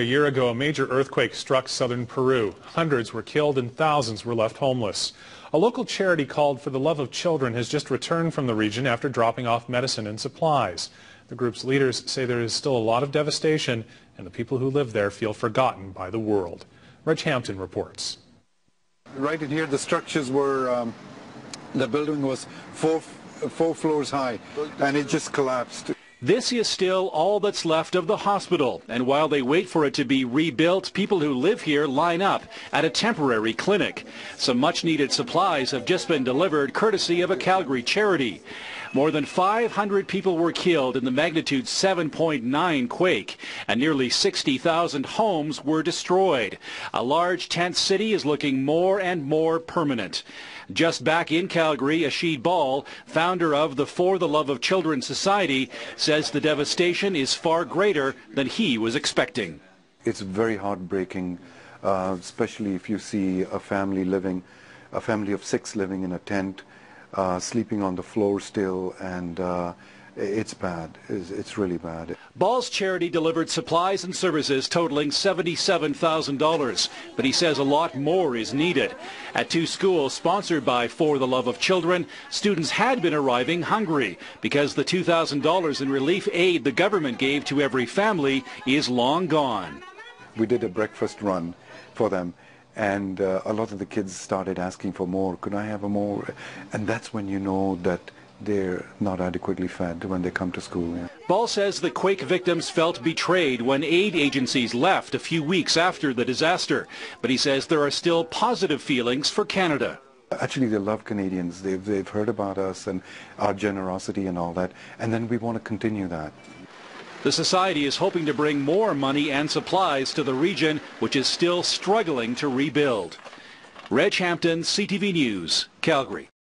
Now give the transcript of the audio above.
A year ago, a major earthquake struck southern Peru. Hundreds were killed and thousands were left homeless. A local charity called For the Love of Children has just returned from the region after dropping off medicine and supplies. The group's leaders say there is still a lot of devastation and the people who live there feel forgotten by the world. Reg Hampton reports. Right in here, the structures were, the building was four floors high and it just collapsed. This is still all that's left of the hospital, and while they wait for it to be rebuilt, people who live here line up at a temporary clinic. Some much-needed supplies have just been delivered courtesy of a Calgary charity. More than 500 people were killed in the magnitude 7.9 quake, and nearly 60,000 homes were destroyed. A large tent city is looking more and more permanent. Just back in Calgary, Ashid Bahl, founder of the For the Love of Children Society, says the devastation is far greater than he was expecting. It's very heartbreaking, especially if you see a family of 6 living in a tent, sleeping on the floor still, and it's bad. It's really bad. Bahl's charity delivered supplies and services totaling $77,000, but he says a lot more is needed. At 2 schools sponsored by For the Love of Children, students had been arriving hungry because the $2,000 in relief aid the government gave to every family is long gone. We did a breakfast run for them, and a lot of the kids started asking for more. Could I have a more? And that's when you know that they're not adequately fed when they come to school. Yeah. Bahl says the quake victims felt betrayed when aid agencies left a few weeks after the disaster, but he says there are still positive feelings for Canada. Actually, they love Canadians. They've heard about us and our generosity and all that, and then we want to continue that. The Society is hoping to bring more money and supplies to the region, which is still struggling to rebuild. Reg Hampton, CTV News, Calgary.